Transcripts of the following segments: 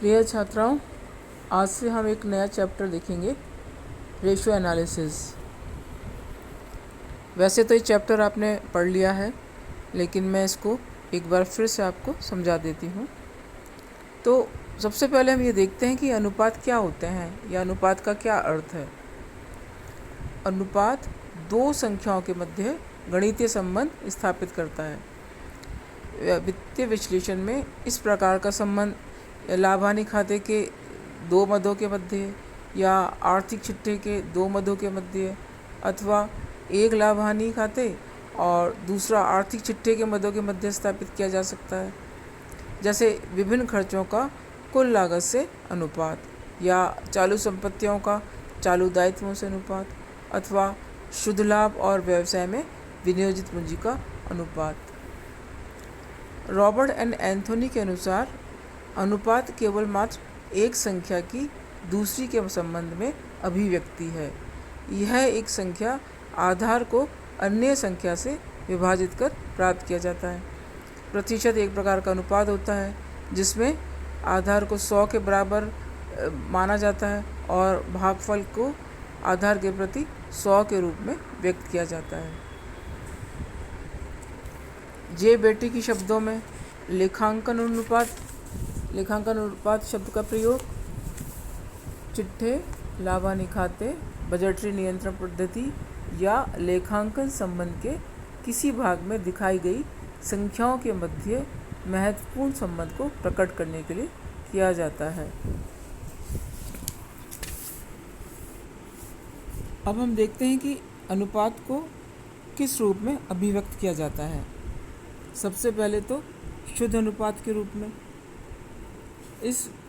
प्रिय छात्राओं, आज से हम एक नया चैप्टर देखेंगे, रेशियो एनालिसिस। वैसे तो ये चैप्टर आपने पढ़ लिया है, लेकिन मैं इसको एक बार फिर से आपको समझा देती हूँ। तो सबसे पहले हम ये देखते हैं कि अनुपात क्या होते हैं या अनुपात का क्या अर्थ है। अनुपात दो संख्याओं के मध्य गणितीय संबंध स्थापित करता है। वित्तीय विश्लेषण में इस प्रकार का संबंध लाभ-हानि खाते के दो मदों के मध्य या आर्थिक चिट्ठे के दो मदों के मध्य अथवा एक लाभ-हानि खाते और दूसरा आर्थिक चिट्ठे के मदों के मध्य स्थापित किया जा सकता है। जैसे विभिन्न खर्चों का कुल लागत से अनुपात, या चालू संपत्तियों का चालू दायित्वों से अनुपात, अथवा शुद्ध लाभ और व्यवसाय में विनियोजित पूंजी का अनुपात। रॉबर्ट एंड एंथोनी के अनुसार अनुपात केवल मात्र एक संख्या की दूसरी के संबंध में अभिव्यक्ति है। यह एक संख्या आधार को अन्य संख्या से विभाजित कर प्राप्त किया जाता है। प्रतिशत एक प्रकार का अनुपात होता है जिसमें आधार को 100 के बराबर माना जाता है और भागफल को आधार के प्रति 100 के रूप में व्यक्त किया जाता है। जे बेटी की शब्दों में लेखांकन अनुपात शब्द का प्रयोग चिट्ठे, लाभ-हानि खाते, बजटरी नियंत्रण पद्धति या लेखांकन संबंध के किसी भाग में दिखाई गई संख्याओं के मध्य महत्वपूर्ण संबंध को प्रकट करने के लिए किया जाता है। अब हम देखते हैं कि अनुपात को किस रूप में अभिव्यक्त किया जाता है। सबसे पहले तो शुद्ध अनुपात के रूप में।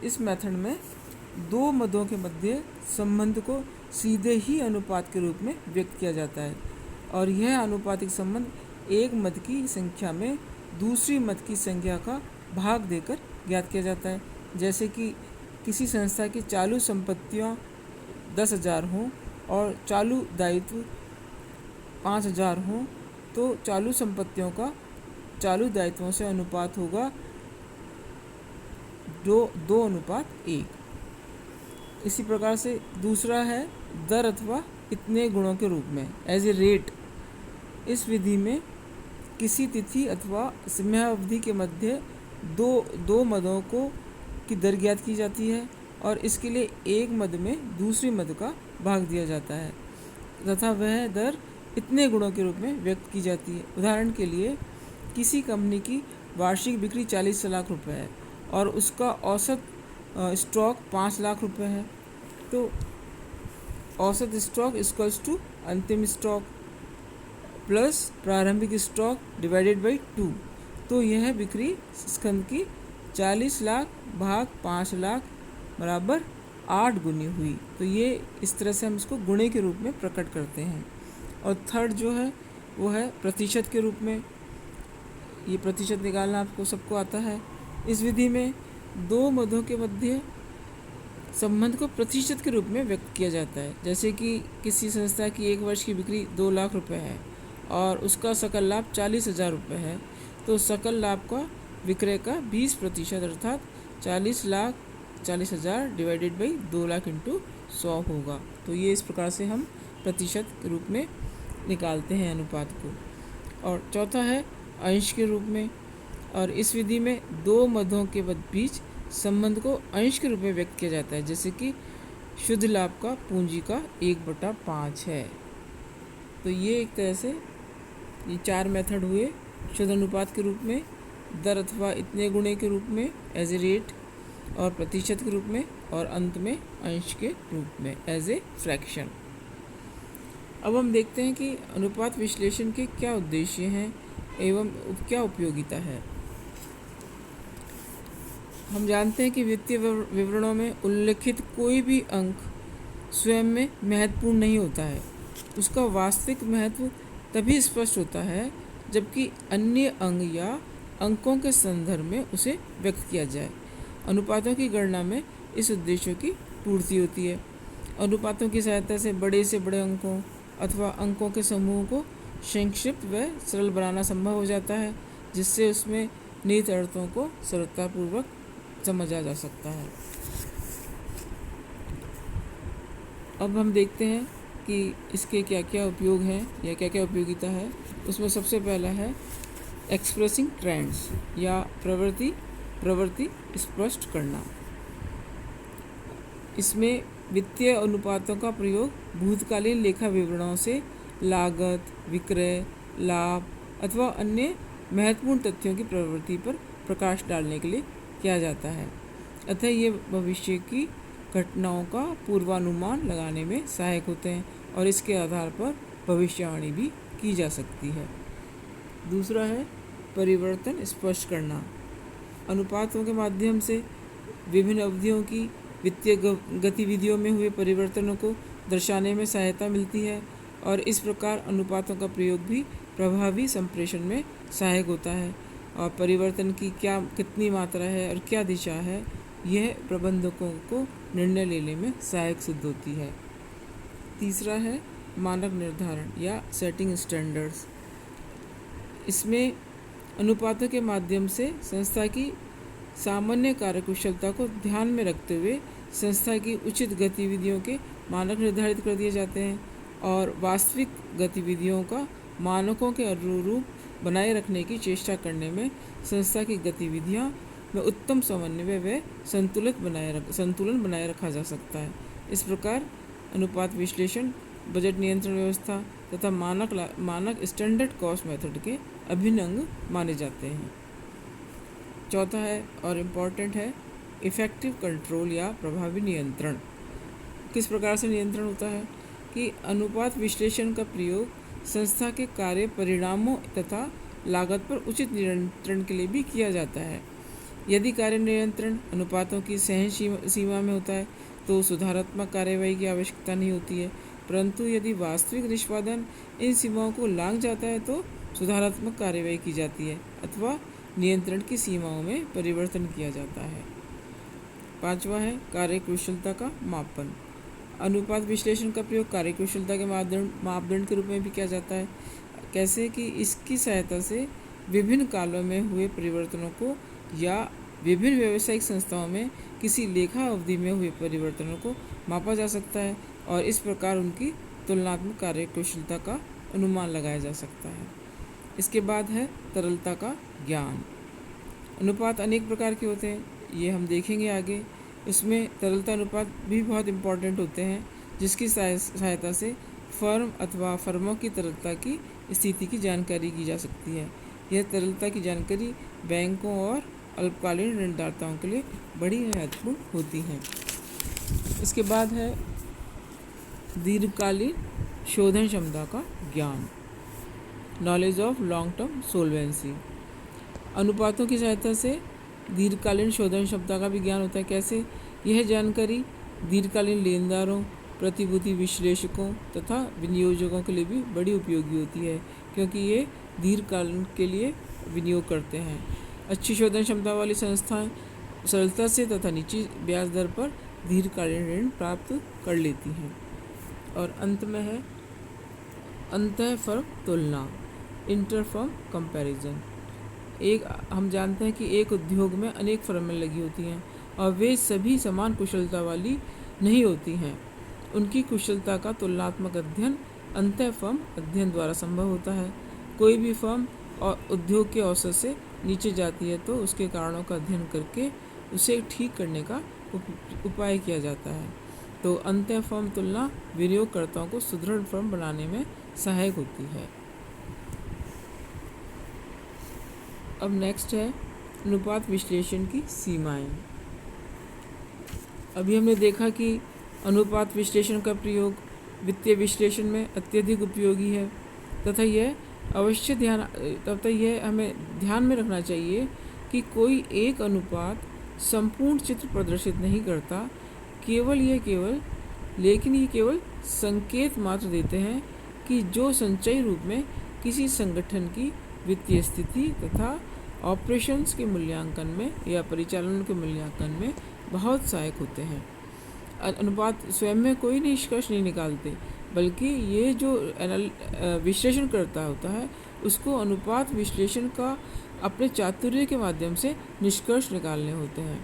इस मेथड में दो मदों के मध्य संबंध को सीधे ही अनुपात के रूप में व्यक्त किया जाता है और यह अनुपातिक संबंध एक मद की संख्या में दूसरी मद की संख्या का भाग देकर ज्ञात किया जाता है। जैसे कि किसी संस्था की चालू संपत्तियां 10,000 हों और चालू दायित्व 5,000 हों, तो चालू संपत्तियों का चालू दायित्वों से अनुपात होगा 2:1। इसी प्रकार से दूसरा है दर अथवा इतने गुणों के रूप में, एज ए रेट। इस विधि में किसी तिथि अथवा समयावधि के मध्य दो मदों की दर ज्ञात की जाती है और इसके लिए एक मद में दूसरी मद का भाग दिया जाता है तथा वह दर इतने गुणों के रूप में व्यक्त की जाती है। उदाहरण के लिए, किसी कंपनी की वार्षिक बिक्री 40 लाख रुपए है और उसका औसत स्टॉक 5 लाख रुपए है, तो औसत स्टॉक इक्वल्स टू अंतिम स्टॉक प्लस प्रारंभिक स्टॉक डिवाइडेड बाई 2। तो यह बिक्री स्कंद की 40 लाख भाग 5 लाख बराबर 8 गुनी हुई। तो ये इस तरह से हम इसको गुणे के रूप में प्रकट करते हैं। और थर्ड जो है वो है प्रतिशत के रूप में। ये प्रतिशत निकालना आपको सबको आता है। इस विधि में दो मदों के मध्य संबंध को प्रतिशत के रूप में व्यक्त किया जाता है। जैसे कि किसी संस्था की एक वर्ष की बिक्री 2 लाख रुपए है और उसका सकल लाभ 40,000 रुपये है, तो सकल लाभ का विक्रय का 20% अर्थात 40,40,000 डिवाइडेड बाई 2 लाख इंटू 100 होगा। तो ये इस प्रकार से हम प्रतिशत के रूप में निकालते हैं अनुपात को। और चौथा है अंश के रूप में, और इस विधि में दो मदों के बीच संबंध को अंश के रूप में व्यक्त किया जाता है। जैसे कि शुद्ध लाभ का पूंजी का 1/5 है। तो ये एक तरह से ये 4 मेथड हुए, शुद्ध अनुपात के रूप में, दर अथवा इतने गुणे के रूप में एज ए रेट, और प्रतिशत के रूप में, और अंत में अंश के रूप में एज ए फ्रैक्शन। अब हम देखते हैं कि अनुपात विश्लेषण के क्या उद्देश्य हैं एवं क्या उपयोगिता है। हम जानते हैं कि वित्तीय विवरणों में उल्लिखित कोई भी अंक स्वयं में महत्वपूर्ण नहीं होता है। उसका वास्तविक महत्व तभी स्पष्ट होता है जबकि अन्य अंग या अंकों के संदर्भ में उसे व्यक्त किया जाए। अनुपातों की गणना में इस उद्देश्यों की पूर्ति होती है। अनुपातों की सहायता से बड़े अंकों अथवा अंकों के समूह को संक्षिप्त व सरल बनाना संभव हो जाता है, जिससे उसमें निहित अर्थों को सरलतापूर्वक समझा जा सकता है। अब हम देखते हैं कि इसके क्या क्या उपयोग हैं या क्या क्या उपयोगिता है। उसमें सबसे पहला है एक्सप्रेसिंग ट्रेंड्स या प्रवृत्ति स्पष्ट करना। इसमें वित्तीय अनुपातों का प्रयोग भूतकालीन लेखा विवरणों से लागत, विक्रय, लाभ अथवा अन्य महत्वपूर्ण तथ्यों की प्रवृत्ति पर प्रकाश डालने के लिए किया जाता है। अतः ये भविष्य की घटनाओं का पूर्वानुमान लगाने में सहायक होते हैं और इसके आधार पर भविष्यवाणी भी की जा सकती है। दूसरा है परिवर्तन स्पष्ट करना। अनुपातों के माध्यम से विभिन्न अवधियों की वित्तीय गतिविधियों में हुए परिवर्तनों को दर्शाने में सहायता मिलती है और इस प्रकार अनुपातों का प्रयोग भी प्रभावी संप्रेषण में सहायक होता है और परिवर्तन की कितनी मात्रा है और क्या दिशा है, यह प्रबंधकों को निर्णय लेने में सहायक सिद्ध होती है। तीसरा है मानक निर्धारण या सेटिंग स्टैंडर्ड्स। इसमें अनुपातों के माध्यम से संस्था की सामान्य कार्यकुशलता को ध्यान में रखते हुए संस्था की उचित गतिविधियों के मानक निर्धारित कर दिए जाते हैं और वास्तविक गतिविधियों का मानकों के अनुरूप बनाए रखने की चेष्टा करने में संस्था की गतिविधियां में उत्तम समन्वय व संतुलन बनाए रखा जा सकता है। इस प्रकार अनुपात विश्लेषण बजट नियंत्रण व्यवस्था तथा मानक स्टैंडर्ड कॉस्ट मेथड के अभिन्न अंग माने जाते हैं। चौथा है और इम्पॉर्टेंट है इफ़ेक्टिव कंट्रोल या प्रभावी नियंत्रण। किस प्रकार से नियंत्रण होता है कि अनुपात विश्लेषण का प्रयोग संस्था के कार्य परिणामों तथा लागत पर उचित नियंत्रण के लिए भी किया जाता है। यदि कार्य नियंत्रण अनुपातों की सहन सीमा में होता है तो सुधारात्मक कार्यवाही की आवश्यकता नहीं होती है, परंतु यदि वास्तविक निष्पादन इन सीमाओं को लांघ जाता है तो सुधारात्मक कार्यवाही की जाती है अथवा नियंत्रण की सीमाओं में परिवर्तन किया जाता है। पांचवा है कार्यकुशलता का मापन। अनुपात विश्लेषण का प्रयोग कार्यकुशलता के मापदंड के रूप में भी किया जाता है। कैसे कि इसकी सहायता से विभिन्न कालों में हुए परिवर्तनों को या विभिन्न व्यावसायिक संस्थाओं में किसी लेखा अवधि में हुए परिवर्तनों को मापा जा सकता है और इस प्रकार उनकी तुलनात्मक कार्यकुशलता का अनुमान लगाया जा सकता है। इसके बाद है तरलता का ज्ञान। अनुपात अनेक प्रकार के होते हैं, ये हम देखेंगे आगे। इसमें तरलता अनुपात भी बहुत इम्पॉर्टेंट होते हैं जिसकी सहायता से फर्म अथवा फर्मों की तरलता की स्थिति की जानकारी की जा सकती है। यह तरलता की जानकारी बैंकों और अल्पकालीन ऋणदाताओं के लिए बड़ी महत्वपूर्ण होती है। इसके बाद है दीर्घकालीन शोधन क्षमता का ज्ञान, नॉलेज ऑफ लॉन्ग टर्म सोल्वेंसी। अनुपातों की सहायता से दीर्घकालीन शोधन क्षमता का भी ज्ञान होता है। कैसे? यह जानकारी दीर्घकालीन लेनदारों, प्रतिभूति विश्लेषकों तथा विनियोजकों के लिए भी बड़ी उपयोगी होती है क्योंकि ये दीर्घकाल के लिए विनियोग करते हैं। अच्छी शोधन क्षमता वाली संस्थाएं सरलता से तथा निजी ब्याज दर पर दीर्घकालीन ऋण प्राप्त कर लेती हैं। और अंत में है अंतः फर्म तुलना, इंटर फर्म कंपैरिजन। हम जानते हैं कि एक उद्योग में अनेक फर्में लगी होती हैं और वे सभी समान कुशलता वाली नहीं होती हैं। उनकी कुशलता का तुलनात्मक अध्ययन अंतः फर्म अध्ययन द्वारा संभव होता है। कोई भी फर्म और उद्योग के औसत से नीचे जाती है तो उसके कारणों का अध्ययन करके उसे ठीक करने का उपाय किया जाता है। तो अंतः फर्म तुलना विनियोगकर्ताओं को सुदृढ़ फर्म बनाने में सहायक होती है। अब नेक्स्ट है अनुपात विश्लेषण की सीमाएं। अभी हमने देखा कि अनुपात विश्लेषण का प्रयोग वित्तीय विश्लेषण में अत्यधिक उपयोगी है तथा यह हमें ध्यान में रखना चाहिए कि कोई एक अनुपात संपूर्ण चित्र प्रदर्शित नहीं करता, लेकिन ये केवल संकेत मात्र देते हैं कि जो संचयी रूप में किसी संगठन की वित्तीय स्थिति तथा ऑपरेशंस के मूल्यांकन में या परिचालन के मूल्यांकन में बहुत सहायक होते हैं। अनुपात स्वयं में कोई निष्कर्ष नहीं निकालते, बल्कि ये जो विश्लेषण करता होता है उसको अनुपात विश्लेषण का अपने चातुर्य के माध्यम से निष्कर्ष निकालने होते हैं।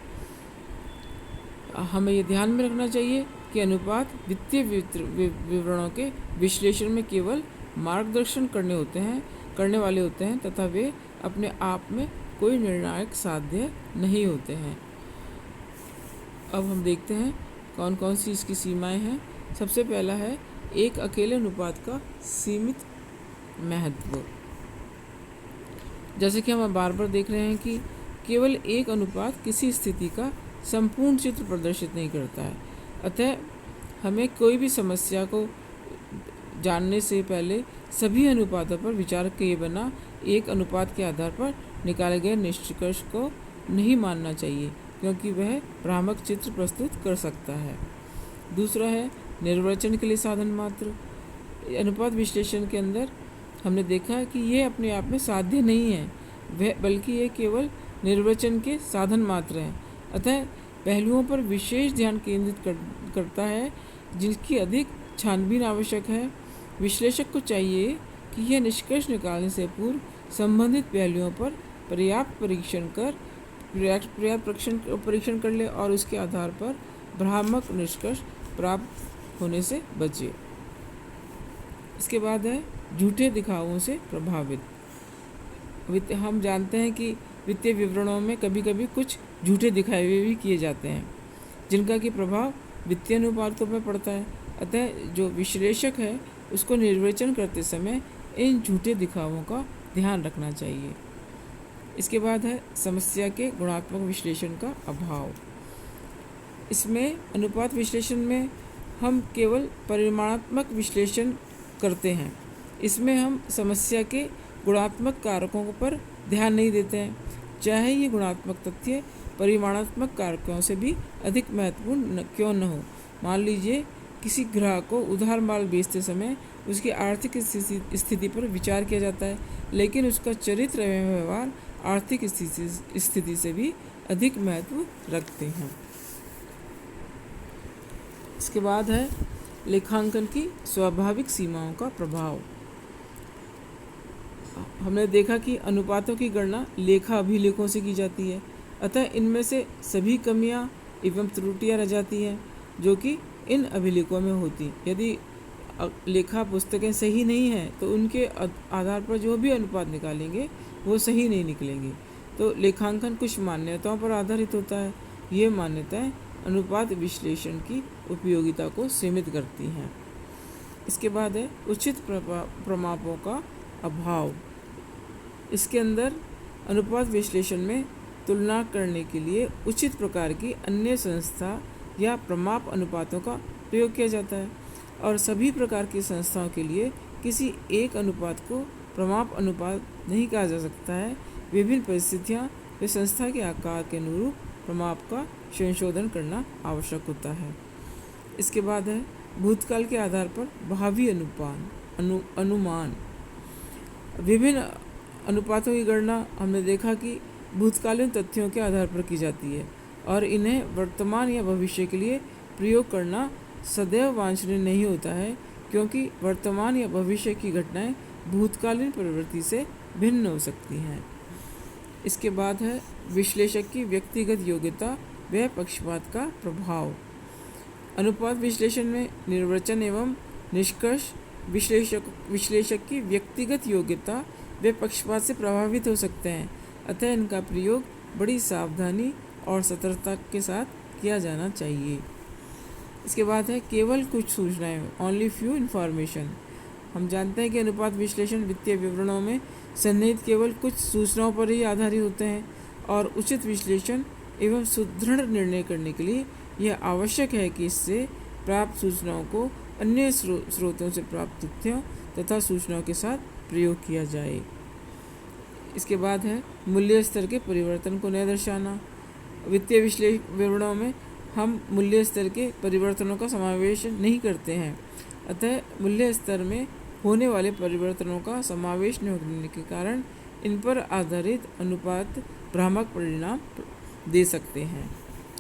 हमें ये ध्यान में रखना चाहिए कि अनुपात वित्तीय विवरणों के विश्लेषण में केवल मार्गदर्शन करने वाले होते हैं तथा वे अपने आप में कोई निर्णायक साध्य नहीं होते हैं। अब हम देखते हैं कौन कौन सी इसकी सीमाएं हैं। सबसे पहला है एक अकेले अनुपात का सीमित महत्व। जैसे कि हम बार बार देख रहे हैं कि केवल एक अनुपात किसी स्थिति का संपूर्ण चित्र प्रदर्शित नहीं करता है। अतः हमें कोई भी समस्या को जानने से पहले सभी अनुपातों पर विचार किए बिना एक अनुपात के आधार पर निकाले गए निष्कर्ष को नहीं मानना चाहिए, क्योंकि वह भ्रामक चित्र प्रस्तुत कर सकता है। दूसरा है निर्वचन के लिए साधन मात्र। अनुपात विश्लेषण के अंदर हमने देखा है कि यह अपने आप में साध्य नहीं है, वह बल्कि यह केवल निर्वचन के साधन मात्र हैं। अतः पहलुओं पर विशेष ध्यान केंद्रित करता है जिनकी अधिक छानबीन आवश्यक है। विश्लेषक को चाहिए कि यह निष्कर्ष निकालने से पूर्व संबंधित पहलुओं पर पर्याप्त परीक्षण कर ले और उसके आधार पर भ्रामक निष्कर्ष प्राप्त होने से बचे। इसके बाद है झूठे दिखावों से प्रभावित। हम जानते हैं कि वित्तीय विवरणों में कभी कभी कुछ झूठे दिखावे भी किए जाते हैं जिनका कि प्रभाव वित्तीय अनुपातों पर पड़ता है। अतः जो विश्लेषक है उसको निर्वचन करते समय इन झूठे दिखावों का ध्यान रखना चाहिए। इसके बाद है समस्या के गुणात्मक विश्लेषण का अभाव। इसमें अनुपात विश्लेषण में हम केवल परिमाणात्मक विश्लेषण करते हैं। इसमें हम समस्या के गुणात्मक कारकों पर ध्यान नहीं देते हैं, चाहे ये गुणात्मक तथ्य परिमाणात्मक कारकों से भी अधिक महत्वपूर्ण क्यों न हो। मान लीजिए किसी ग्राहक को उधार माल बेचते समय उसकी आर्थिक स्थिति पर विचार किया जाता है, लेकिन उसका चरित्र एवं व्यवहार आर्थिक स्थिति से भी अधिक महत्व रखते हैं। इसके बाद है लेखांकन की स्वाभाविक सीमाओं का प्रभाव। हमने देखा कि अनुपातों की गणना लेखा अभिलेखों से की जाती है, अतः इनमें से सभी कमियां एवं त्रुटियां रह जाती हैं जो कि इन अभिलेखों में होती। यदि लेखा पुस्तकें सही नहीं हैं तो उनके आधार पर जो भी अनुपात निकालेंगे वो सही नहीं निकलेंगे। तो लेखांकन कुछ मान्यताओं पर आधारित होता है। ये मान्यताएं अनुपात विश्लेषण की उपयोगिता को सीमित करती हैं। इसके बाद है उचित प्रमापों का अभाव। इसके अंदर अनुपात विश्लेषण में तुलना करने के लिए उचित प्रकार की अन्य संस्था या प्रमाप अनुपातों का प्रयोग किया जाता है, और सभी प्रकार की संस्थाओं के लिए किसी एक अनुपात को प्रमाप अनुपात नहीं कहा जा सकता है। विभिन्न परिस्थितियाँ व संस्था के आकार के अनुरूप प्रमाप का संशोधन करना आवश्यक होता है। इसके बाद है भूतकाल के आधार पर भावी अनुमान। विभिन्न अनुपातों की गणना हमने देखा कि भूतकालीन तथ्यों के आधार पर की जाती है, और इन्हें वर्तमान या भविष्य के लिए प्रयोग करना सदैव वांछनीय नहीं होता है, क्योंकि वर्तमान या भविष्य की घटनाएं भूतकालीन प्रवृत्ति से भिन्न हो सकती हैं। इसके बाद है विश्लेषक की व्यक्तिगत योग्यता व पक्षपात का प्रभाव। अनुपात विश्लेषण में निर्वचन एवं निष्कर्ष विश्लेषक की व्यक्तिगत योग्यता व पक्षपात से प्रभावित हो सकते हैं, अतः इनका प्रयोग बड़ी सावधानी और सतर्कता के साथ किया जाना चाहिए। इसके बाद है केवल कुछ सूचनाएं, ओनली फ्यू इन्फॉर्मेशन। हम जानते हैं कि अनुपात विश्लेषण वित्तीय विवरणों में सन्निहित केवल कुछ सूचनाओं पर ही आधारित होते हैं, और उचित विश्लेषण एवं सुदृढ़ निर्णय करने के लिए यह आवश्यक है कि इससे प्राप्त सूचनाओं को अन्य स्रोतों से प्राप्त तथ्यों तथा सूचनाओं के साथ प्रयोग किया जाए। इसके बाद है मूल्य स्तर के परिवर्तन को न दर्शाना। वित्तीय विवरणों में हम मूल्य स्तर के परिवर्तनों का समावेश नहीं करते हैं, अतः मूल्य स्तर में होने वाले परिवर्तनों का समावेश न होने के कारण इन पर आधारित अनुपात भ्रामक परिणाम दे सकते हैं।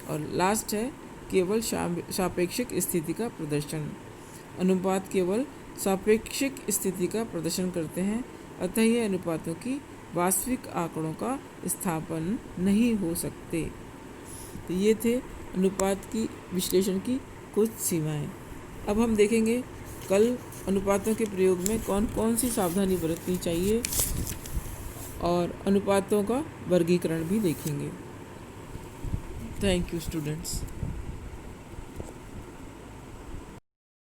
और लास्ट है केवल सापेक्षिक स्थिति का प्रदर्शन। अनुपात केवल सापेक्षिक स्थिति का प्रदर्शन करते हैं, अतः ये अनुपातों की वास्तविक आंकड़ों का स्थापन नहीं हो सकते। तो ये थे अनुपात की विश्लेषण की कुछ सीमाएं। अब हम देखेंगे कल अनुपातों के प्रयोग में कौन कौन सी सावधानी बरतनी चाहिए और अनुपातों का वर्गीकरण भी देखेंगे। Thank you students.